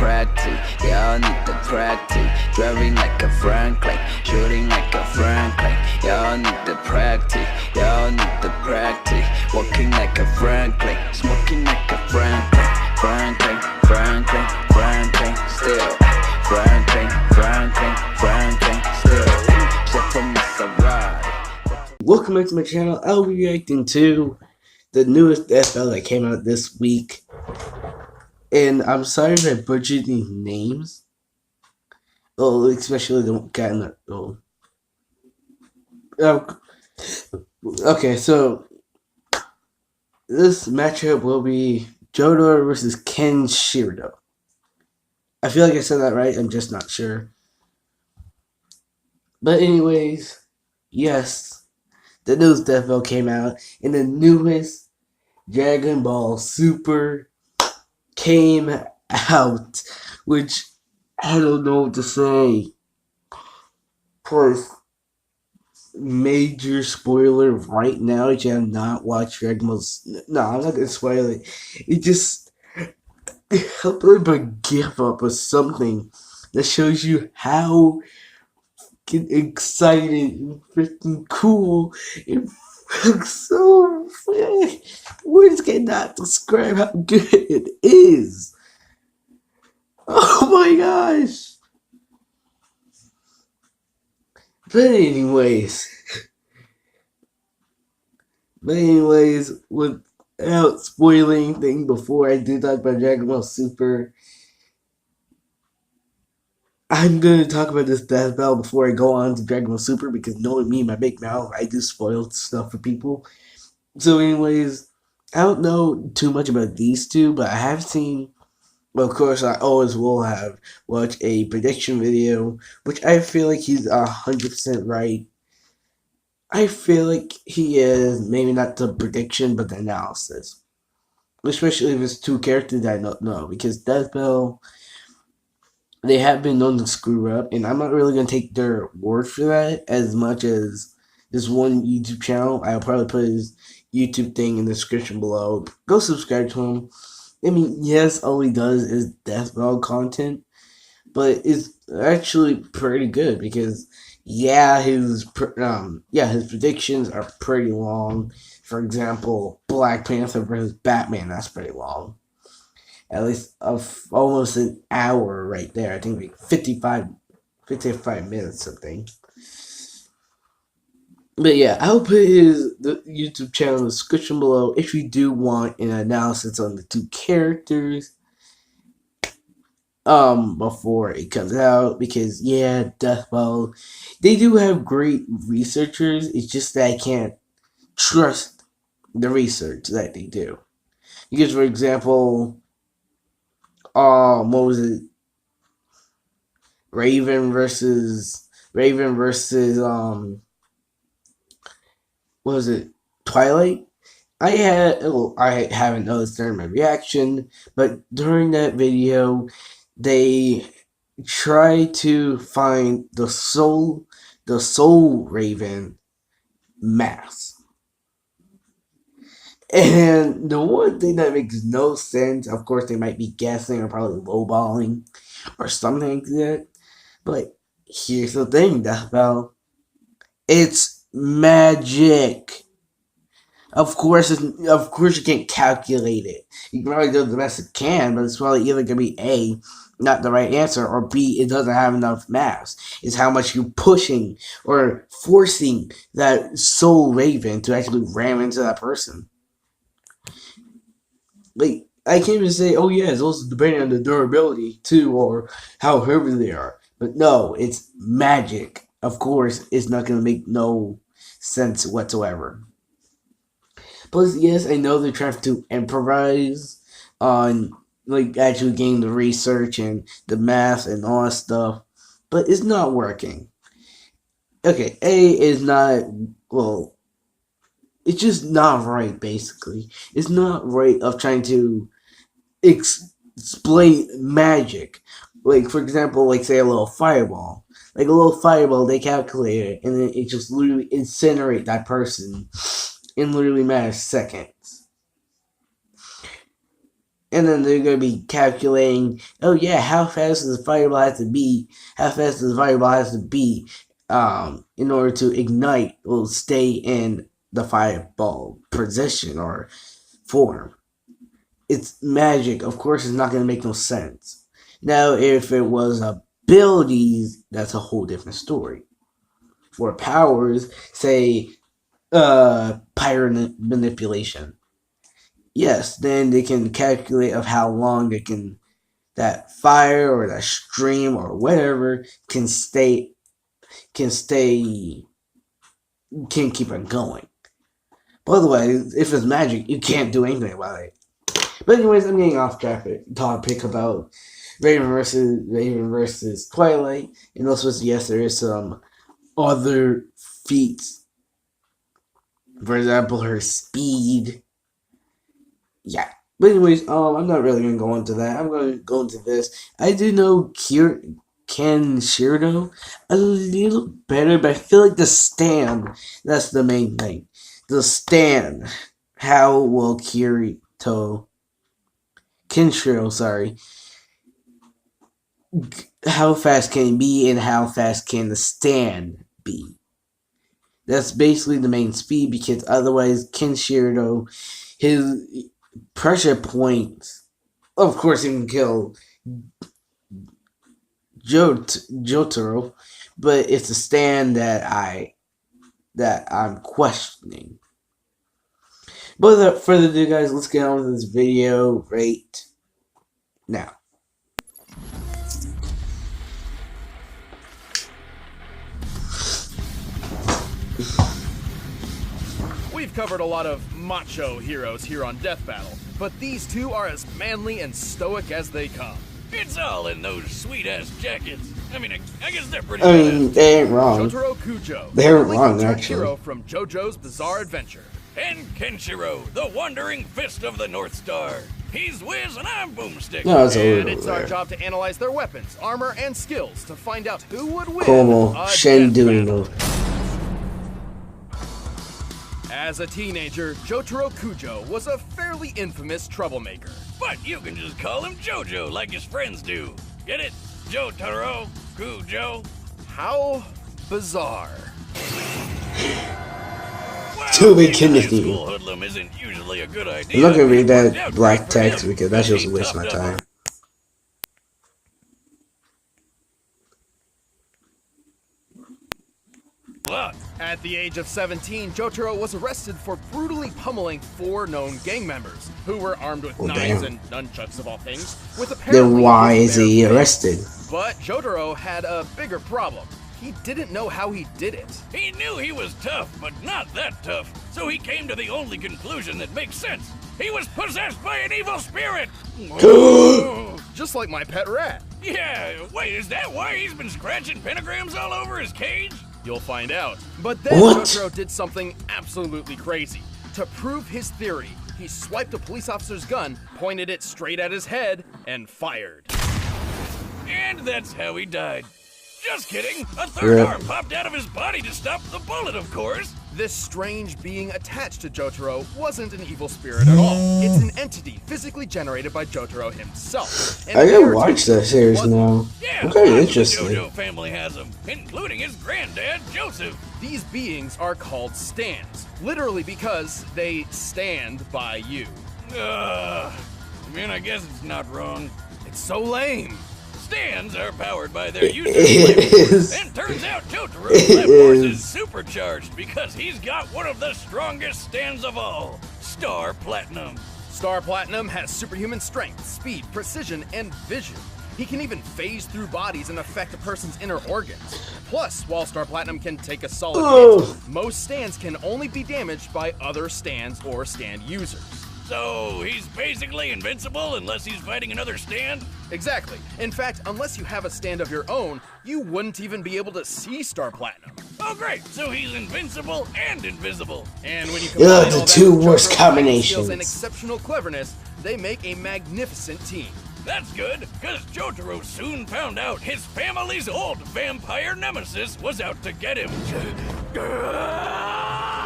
practice, y'all need the practice. Driving like a Franklin, shooting like a Franklin. Y'all need the practice, y'all need the practice. Walking like a Franklin, smoking like a Franklin. Franklin, Franklin, Franklin, still. Franklin, Franklin, Franklin, still. Except for Miss Ride. Welcome back to my channel. I'll be reacting to the newest FL that came out this week. And I'm sorry if I butchered these names. Oh, especially the guy in the... Oh, okay, so this matchup will be Jotaro versus Kenshiro. I feel like I said that right. I'm just not sure. But anyways, yes, the newest FL came out. And the newest Dragon Ball Super came out, which I don't know what to say. Plus, major spoiler right now if you have not watched Dragon Ball. No, I'm not gonna spoil it. It just help them give up or something that shows you how excited and freaking cool and so words cannot describe how good it is. Oh my gosh. But anyways, without spoiling things before I do talk about Dragon Ball Super, I'm gonna talk about this death battle before I go on to Dragon Ball Super because knowing me, my big mouth, I do spoil stuff for people. So anyways, I don't know too much about these two, but I have seen, well, of course, I always will have watched a prediction video, which I feel like he's 100% right. I feel like he is, maybe not the prediction, but the analysis. Especially if it's two characters that I don't know, because Death Bell, they have been known to screw up, and I'm not really going to take their word for that as much as this one YouTube channel. I'll probably put his YouTube thing in the description below. Go subscribe to him. I mean, yes, all he does is Death Bell content, but it's actually pretty good because his predictions are pretty long. For example, Black Panther versus Batman, that's pretty long. At least of almost an hour right there. I think like 55 minutes something. But yeah, I'll put the YouTube channel in the description below if you do want an analysis on the two characters before it comes out, because Death Bell, they do have great researchers. It's just that I can't trust the research that they do. Because for example, what was it? Raven versus what was it? Twilight? I haven't noticed during my reaction, but during that video, they try to find the soul Raven mask. And the one thing that makes no sense, of course, they might be guessing or probably lowballing or something like that. But here's the thing, Death Bell. It's magic. Of course you can't calculate it. You can probably do the best it can, but it's probably either going to be A, not the right answer, or B, it doesn't have enough mass. It's how much you're pushing or forcing that soul Raven to actually ram into that person. Like, I can't even say, oh yeah, it's also depending on the durability too, or how heavy they are. But no, it's magic. Of course, it's not going to make no sense whatsoever. Plus, yes, I know they're trying to improvise on like actually getting the research and the math and all that stuff, but it's not working. Okay, A is not, well, it's just not right, basically. It's not right of trying to explain magic. Like, for example, like say a little fireball. Like a little fireball, they calculate it, and then it just literally incinerate that person in literally matter of seconds. And then they're going to be calculating, oh yeah, how fast does the fireball have to be? How fast does the fireball have to be in order to ignite or stay in the fireball position or form? It's magic. Of course, it's not going to make no sense. Now, if it was abilities, that's a whole different story. For powers, say, pyro manipulation. Yes, then they can calculate of how long they can, that fire or that stream or whatever can can keep it going. But otherwise, if it's magic, you can't do anything about it. But anyways, I'm getting off topic about Raven versus Twilight, and also yes, there is some other feats. For example, her speed. Yeah. But anyways, I'm not really gonna go into that. I'm gonna go into this. I do know Kenshiro a little better, but I feel like the stand, that's the main thing. The stand. How will Kenshiro, sorry. How fast can he be and how fast can the stand be? That's basically the main speed, because otherwise Kenshiro, his pressure points, of course he can kill Jotaro, but it's a stand that I'm questioning. But without further ado, guys, let's get on with this video right now. We've covered a lot of macho heroes here on Death Battle, but these two are as manly and stoic as they come. It's all in those sweet-ass jackets. I mean, I guess they're pretty I mean, they ain't wrong. Jotaro Kujo, They aren't the wrong, turned actually. hero from JoJo's Bizarre Adventure. And Kenshiro, the wandering fist of the North Star. He's Wiz and I'm Boomstick. No, it's a And little it's our there. job to analyze their weapons, armor, and skills to find out who would win Como a Shen death doing battle. though. As a teenager, Jotaro Kujo was a fairly infamous troublemaker. But you can just call him JoJo like his friends do. Get it? Jotaro, Kujo. How bizarre. Well, Too big being a kidney high thing. school hoodlum isn't usually a good idea. I'm not gonna read It worked that out black great for text him, because that's just a he waste of my toughed up. time. Look, At the age of 17, Jotaro was arrested for brutally pummeling 4 known gang members, who were armed with Oh, knives damn. and nunchucks of all things, with Then apparently why his is bare he fist. arrested? But Jotaro had a bigger problem. He didn't know how he did it. he knew he was tough, but not that tough. So he came to the only conclusion that makes sense. He was possessed by an evil spirit. Whoa. Just like my pet rat. Yeah, wait, is that why he's been scratching pentagrams all over his cage? You'll find out. But then What? Jotaro did something absolutely crazy. To prove his theory, he swiped a police officer's gun, pointed it straight at his head, and fired. And that's how he died. Just kidding. A third Rip. arm popped out of his body to stop the bullet, of course. This strange being attached to Jotaro wasn't an evil spirit at all. It's an entity physically generated by Jotaro himself. And I the gotta heritage watch that series wasn't- now. Yeah, I'm kinda lots of the interested. JoJo family has them, including his granddad, Joseph. These beings are called stands, literally because they stand by you. I mean, I guess it's not wrong. It's so lame. Stands are powered by their It user's is. and turns out Jotaro's It left force is. is supercharged because he's got one of the strongest stands of all, Star Platinum. Star Platinum has superhuman strength, speed, precision, and vision. He can even phase through bodies and affect a person's inner organs. Plus, while Star Platinum can take a solid Oh. hit, most stands can only be damaged by other stands or stand users. So he's basically invincible unless he's fighting another stand? Exactly. In fact, unless you have a stand of your own, you wouldn't even be able to see Star Platinum. Oh great, so he's invincible and invisible. And when you Ugh, combine the all that two with worst Jotaro's fighting combinations. skills and exceptional cleverness, they make a magnificent team. That's good, because Jotaro soon found out his family's old vampire nemesis was out to get him.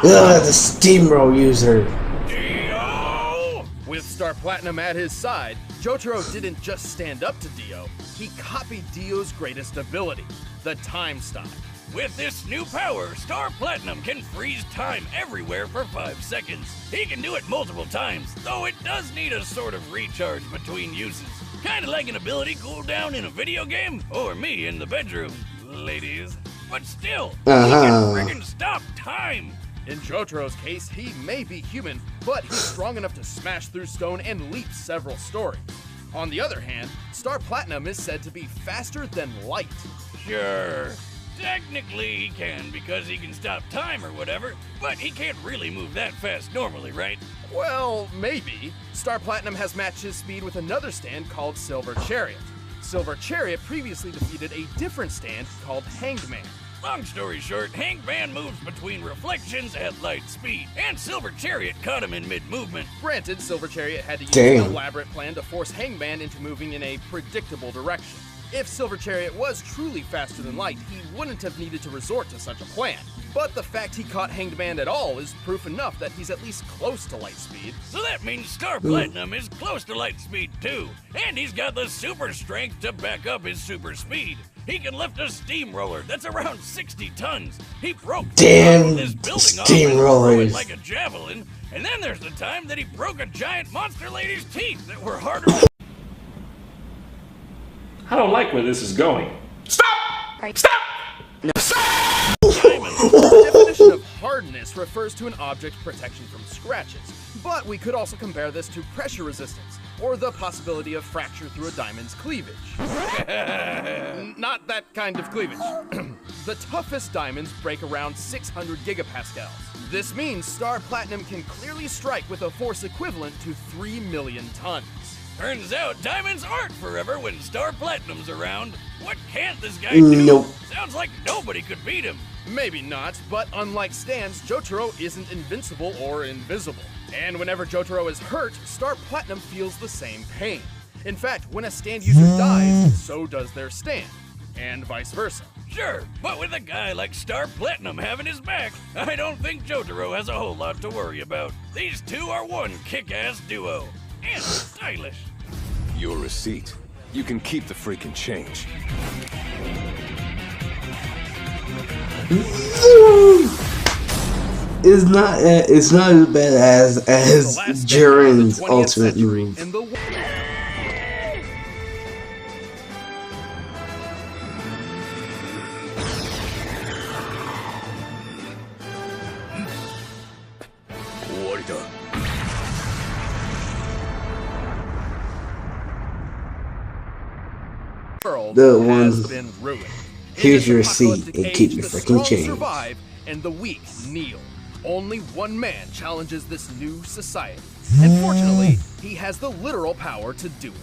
Ugh, the steamroll user. Dio! With Star Platinum at his side, Jotaro didn't just stand up to Dio, he copied Dio's greatest ability, the time stop. With this new power, Star Platinum can freeze time everywhere for 5 seconds. He can do it multiple times, though it does need a sort of recharge between uses. Kinda like an ability cooldown in a video game, or me in the bedroom, ladies. But still, he can friggin' stop time! In Jotaro's case, he may be human, but he's strong enough to smash through stone and leap several stories. On the other hand, Star Platinum is said to be faster than light. Sure. Technically he can because he can stop time or whatever, but he can't really move that fast normally, right? Well, maybe. Star Platinum has matched his speed with another stand called Silver Chariot. Silver Chariot previously defeated a different stand called Hanged Man. Long story short, Hangman moves between reflections at light speed, and Silver Chariot caught him in mid-movement. Granted, Silver Chariot had to use an elaborate plan to force Hangman into moving in a predictable direction. If Silver Chariot was truly faster than light, he wouldn't have needed to resort to such a plan. But the fact he caught Hanged Man at all is proof enough that he's at least close to light speed. So that means Star Platinum is close to light speed too, and he's got the super strength to back up his super speed. He can lift a steamroller that's around 60 tons. He broke this building steamrollers like a javelin, and then there's the time that he broke a giant monster lady's teeth that were harder than... I don't like where this is going. Stop! Stop! The definition of hardness refers to an object's protection from scratches, but we could also compare this to pressure resistance, or the possibility of fracture through a diamond's cleavage. Not that kind of cleavage. The toughest diamonds break around 600 gigapascals. This means Star Platinum can clearly strike with a force equivalent to 3 million tons. Turns out diamonds aren't forever when Star Platinum's around. What can't this guy do? Nope. Sounds like nobody could beat him. Maybe not, but unlike stands, Jotaro isn't invincible or invisible. And whenever Jotaro is hurt, Star Platinum feels the same pain. In fact, when a stand user dies, so does their stand, and vice versa. Sure, but with a guy like Star Platinum having his back, I don't think Jotaro has a whole lot to worry about. These two are one kick-ass duo, and stylish. Your receipt. You can keep the freaking change. It's not as bad as Jiren's ultimate move. In the world The has one- been ruined. Here's In your this receipt apocalyptic and keep age, your the freaking strong change. survive and the weak kneel. Only one man challenges this new society, and fortunately, he has the literal power to do it.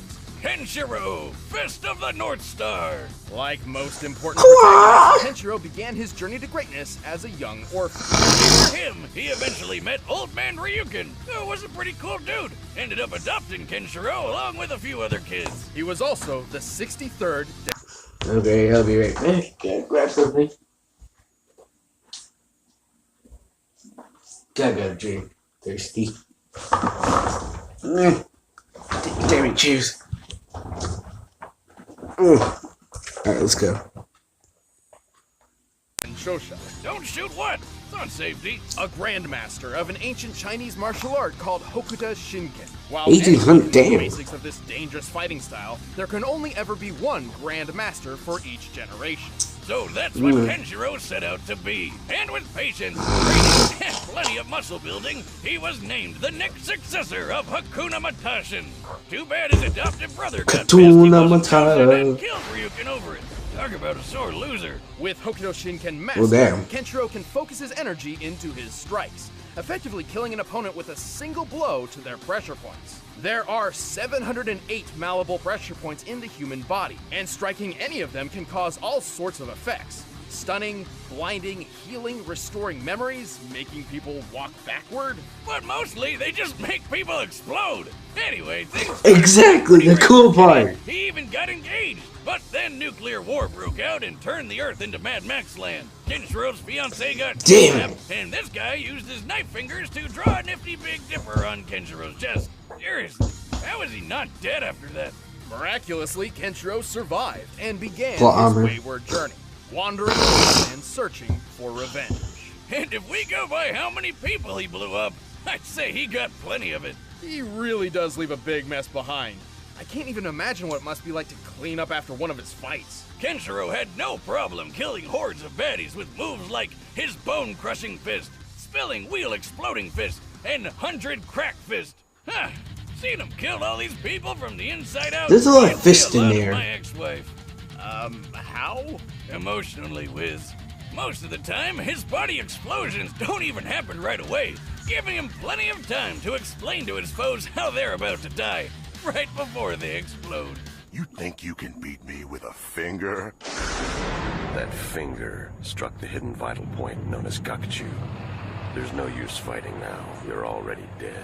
Kenshiro, Fist of the North Star. Like most important protagonists, Kenshiro began his journey to greatness as a young orphan. For him, he eventually met Old Man Ryukin, who was a pretty cool dude. Ended up adopting Kenshiro along with a few other kids. He was also the 63rd. Okay, I'll be right back. Gotta grab something. Gotta get a drink. Thirsty. Damn it, cheers. Alright, let's go. And Shosha, Don't shoot what? It's on safety. a grandmaster of an ancient Chinese martial art called Hokuto Shinken. While 1800, anyone knows the damn. basics of this dangerous fighting style, there can only ever be one grandmaster for each generation. So that's what Kenshiro set out to be. And with patience, training, and plenty of muscle building, he was named the next successor of Hakuna Matashin. Too bad his adopted brother got pissed he Hakuna wasn't chosen Matata. and killed Ryukin over it. Talk about a sore loser. With Hokuto Shinken Master, Well, damn. Kenshiro can focus his energy into his strikes, effectively killing an opponent with a single blow to their pressure points. There are 708 malleable pressure points in the human body, and striking any of them can cause all sorts of effects. Stunning, blinding, healing, restoring memories, making people walk backward. But mostly, they just make people explode. Anyway, things... Exactly, the cool part. He even got engaged. But then nuclear war broke out and turned the Earth into Mad Max land. Kenshiro's fiance got Damn. kidnapped, and this guy used his knife fingers to draw a nifty Big Dipper on Kenshiro's chest. Seriously, how is he not dead after that? Miraculously, Kenshiro survived and began Plot his armor. wayward journey, wandering around and searching for revenge. And if we go by how many people he blew up, I'd say he got plenty of it. He really does leave a big mess behind. I can't even imagine what it must be like to clean up after one of his fights. Kenshiro had no problem killing hordes of baddies with moves like his bone-crushing fist, spilling wheel-exploding fist, and 100 crack fist. Huh. Seen him kill all these people from the inside out. There's a lot of I'd say fist in lot of there. My ex-wife. How? Emotionally, Wiz. Most of the time, his body explosions don't even happen right away, giving him plenty of time to explain to his foes how they're about to die, right before they explode. You think you can beat me with a finger? That finger struck the hidden vital point known as Gakuchu. There's no use fighting now. You're already dead.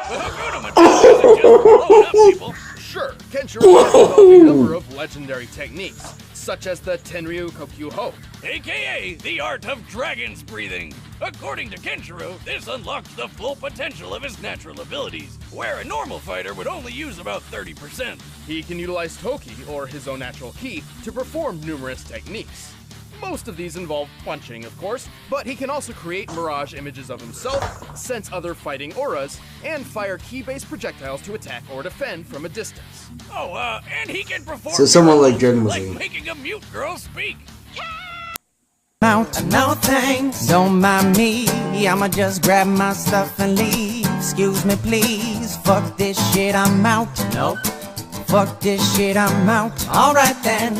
Well, go to Madonna and just blow up people. Sure, Kenshiro has developed a number of legendary techniques, such as the Tenryu Kokyuho. AKA the art of dragon's breathing. According to Kenshiro, this unlocks the full potential of his natural abilities, where a normal fighter would only use about 30%. He can utilize Toki, or his own natural ki, to perform numerous techniques. Most of these involve punching, of course, but he can also create mirage images of himself, sense other fighting auras, and fire ki-based projectiles to attack or defend from a distance. Oh, and he can perform So someone like miracles, Dragon Ball like Z. making a mute girl speak. Out, no thanks, don't mind me. I'ma just grab my stuff and leave. Excuse me, please. Fuck this shit, I'm out. Nope. Fuck this shit, I'm out. Alright then.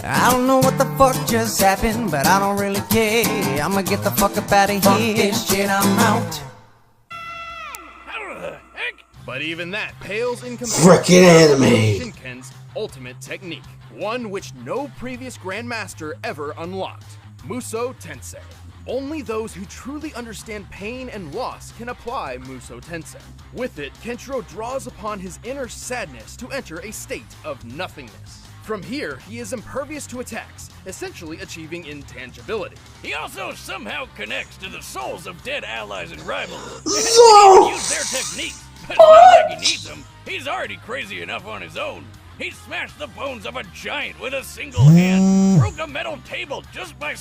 I don't know what the fuck just happened, but I don't really care. I'ma get the fuck up out of here. Fuck this shit, I'm out. How the heck? But even that pales in comparison Frickin' anime. Shinken's ultimate technique, one which no previous Grandmaster ever unlocked, Muso Tensei. Only those who truly understand pain and loss can apply Muso Tensei. With it, Kenshiro draws upon his inner sadness to enter a state of nothingness. From here, he is impervious to attacks, essentially achieving intangibility. He also somehow connects to the souls of dead allies and rivals. So- And he can use their techniques, but it's not like he needs them. He's already crazy enough on his own. He smashed the bones of a giant with a single hand, broke a metal table just by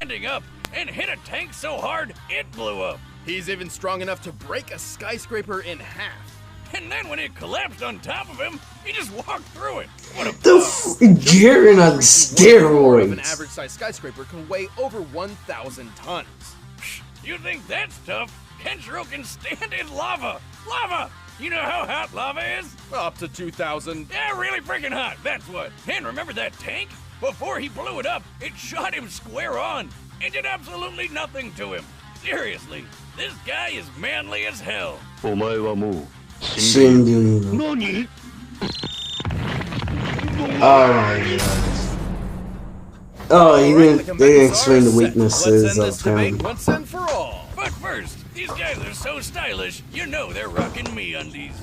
standing up, and hit a tank so hard, it blew up. He's even strong enough to break a skyscraper in half. And then when it collapsed on top of him, he just walked through it. What a The Jiren on Of an steroids. average-sized skyscraper can weigh over 1,000 tons. You think that's tough? Kenshiro can stand in lava. Lava! You know how hot lava is? Up to 2,000. Yeah, really freaking hot, that's what. And remember that tank? Before he blew it up, it shot him square on. It did absolutely nothing to him. Seriously, this guy is manly as hell. お前はもう Shindu. 何 Oh my god. Oh, he didn't, they didn't explain the weaknesses Let's end of this debate him. once and for all. But first, these guys are so stylish, you know they're rocking MeUndies.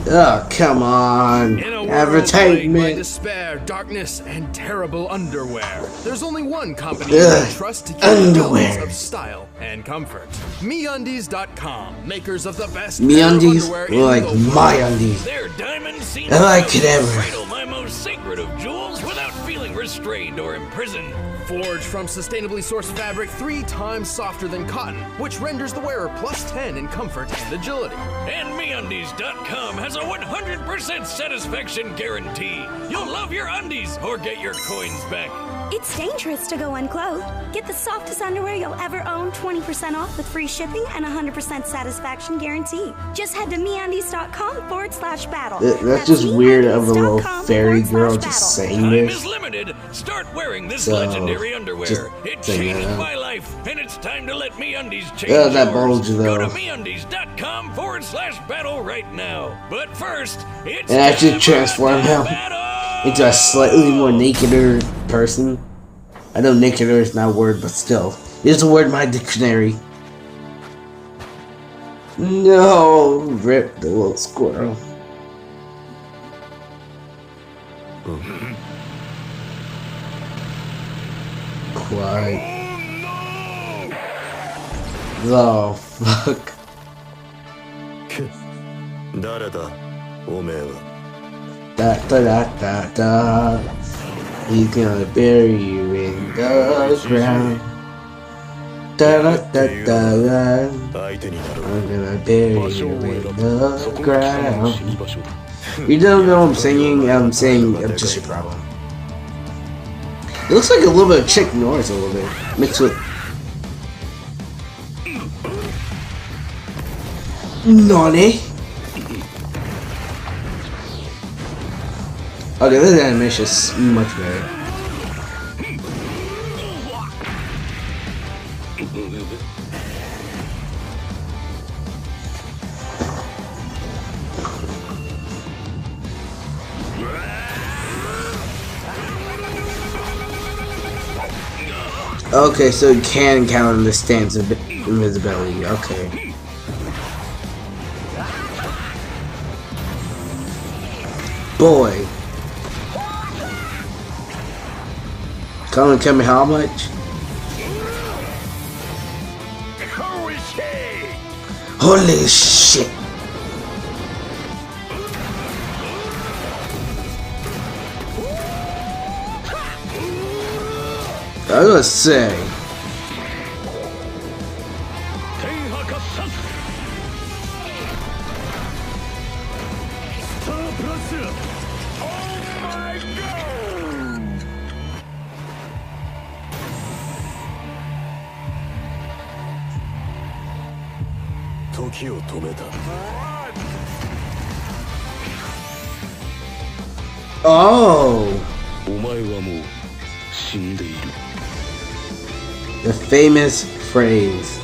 Oh, come on. In a world plagued by Advertisement. despair, darkness, and terrible underwear, there's only one company you Ugh, can trust to keep the underwear. balance of style and comfort. MeUndies.com, makers of the best MeUndies underwear were like in the world. my undies. Their diamond seems I like to it ever. cradle my most sacred of jewels without feeling restrained or imprisoned. Forged from sustainably sourced fabric 3 times softer than cotton, which renders the wearer plus 10 in comfort and agility. And MeUndies.com has a 100% satisfaction guarantee. You'll love your undies or get your coins back. It's dangerous to go unclothed. Get the softest underwear you'll ever own, 20% off with free shipping and 100% satisfaction guarantee. Just head to MeUndies.com/battle. That's just weird of a little fairy girl just saying Time this. is limited. Start wearing this So, legendary just underwear. It saying changed that. my life, and it's time to let MeUndies change Yeah, that yours. bulge, though. Go to MeUndies.com/battle right now. But first, it's And I should time for transform the him battle! into a slightly more nakeder person. I know nakeder is not a word, but still. It is a word in my dictionary. No, rip the little squirrel. Quiet. Oh fuck. 誰だおめえは Da da da da da. He's gonna bury you in the ground. Da da da da da. 相手になろう I'm gonna bury you in the ground. You don't know I'm singing, I'm saying I'm just your problem. It looks like a little bit of Chuck Norris a little bit. Mixed with Nani? Okay, this animation is much better. Okay, so you can count the stance of invisibility. Okay. Boy. Come how much? Holy shit. I was gonna say. Oh. The famous phrase.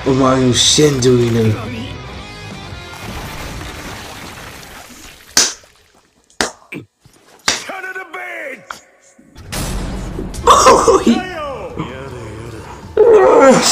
Omae Shinduinu.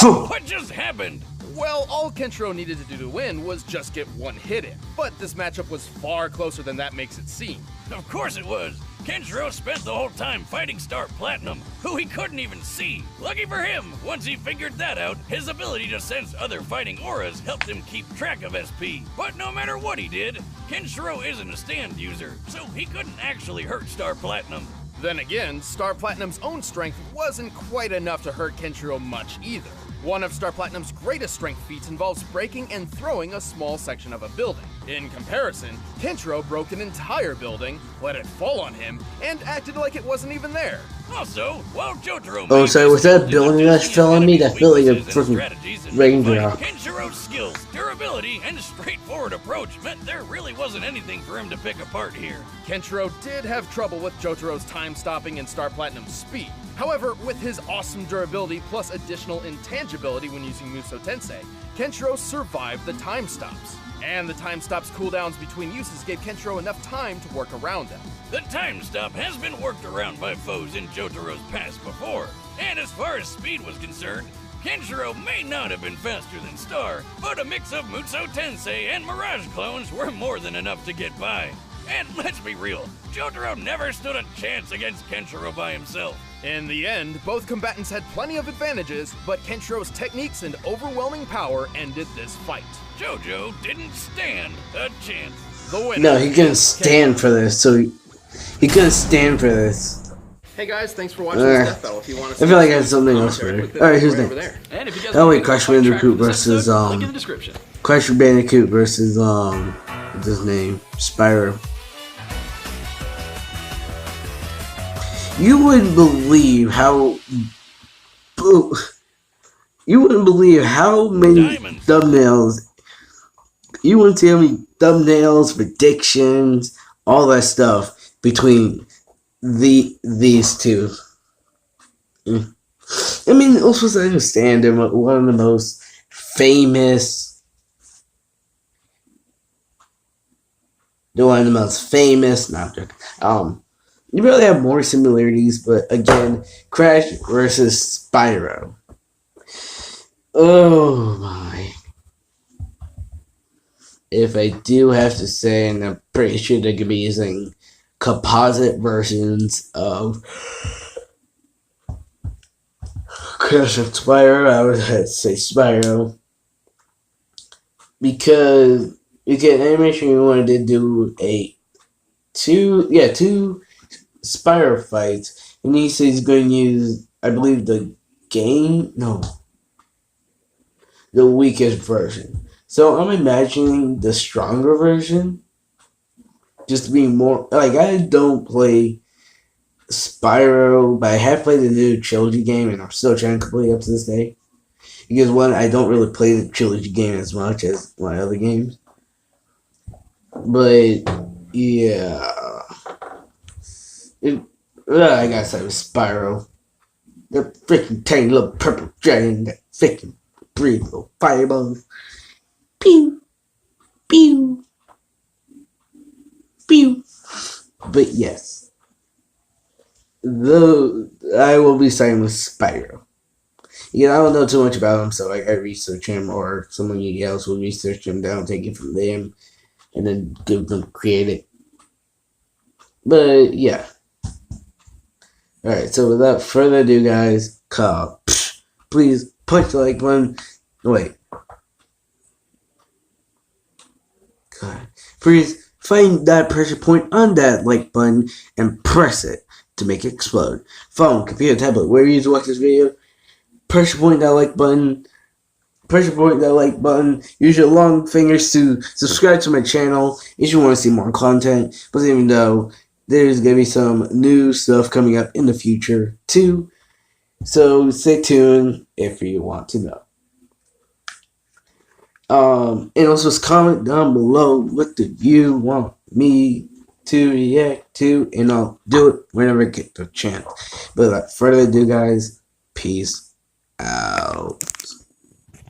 What just happened? Well, all Kenshiro needed to do to win was just get one hit in. But this matchup was far closer than that makes it seem. Of course it was. Kenshiro spent the whole time fighting Star Platinum, who he couldn't even see. Lucky for him, once he figured that out, his ability to sense other fighting auras helped him keep track of SP. But no matter what he did, Kenshiro isn't a stand user, so he couldn't actually hurt Star Platinum. Then again, Star Platinum's own strength wasn't quite enough to hurt Kenshiro much either. One of Star Platinum's greatest strength feats involves breaking and throwing a small section of a building. In comparison, Kenshiro broke an entire building, let it fall on him, and acted like it wasn't even there. Also, while Jotaro Oh, sorry, was that a building that fell on me? That felt like a freaking raindrop. Kenshirow's skills, durability, and straightforward approach meant there really wasn't anything for him to pick apart here. Kenshiro did have trouble with Jotaro's time stopping and Star Platinum's speed. However, with his awesome durability plus additional intangibility when using Muso Tensei, Kenshiro survived the time stops. And the time stops cooldowns between uses gave Kenshiro enough time to work around them. The time stop has been worked around by foes in Jotaro's past before, and as far as speed was concerned, Kenshiro may not have been faster than Star, but a mix of Muso Tensei and Mirage clones were more than enough to get by. And let's be real, Jotaro never stood a chance against Kenshiro by himself. In the end, both combatants had plenty of advantages, but Kenshiro's techniques and overwhelming power ended this fight. Jojo didn't stand a chance. The winner. No, he couldn't stand for this, so he couldn't stand for this. Hey guys, thanks for watching this death battle. If you want to I feel like I have something else for it. Alright, who's next? Oh wait, Crash Bandicoot versus Crash Bandicoot versus what's his name? Spyro. You wouldn't believe how many thumbnails. You wouldn't see how many thumbnails, predictions, all that stuff between these two. I mean, also to understand they're one of the most famous. They're one of the most famous. Not joking. You really have more similarities, but again, Crash versus Spyro. Oh my. If I do have to say, and I'm pretty sure they're going to be using composite versions of Crash of Spyro, I would have to say Spyro. Because you get animation, you wanted to do two Spyro fights, and he says he's going to use, I believe, the weakest version. So I'm imagining the stronger version, just to be more, like, I don't play Spyro, but I have played the new trilogy game, and I'm still trying to complete it up to this day. Because one, I don't really play the trilogy game as much as my other games. But yeah, I gotta say with Spyro, the freaking tiny little purple dragon that freaking breathe little fireballs. Pew, pew, pew. But yes, though I will be starting with Spyro. Yeah, I don't know too much about him, so I gotta research him, or someone else will research him down, take it from them, and then give them create it. But yeah. Alright, so without further ado, guys, please punch the like button. Wait. God. Please find that pressure point on that like button and press it to make it explode. Phone, computer, tablet, wherever you use to watch this video, pressure point that like button. Pressure point that like button. Use your long fingers to subscribe to my channel if you want to see more content. But even though there's going to be some new stuff coming up in the future too. So stay tuned if you want to know. And also just comment down below what do you want me to react to, and I'll do it whenever I get the chance. But without further ado, guys, peace out.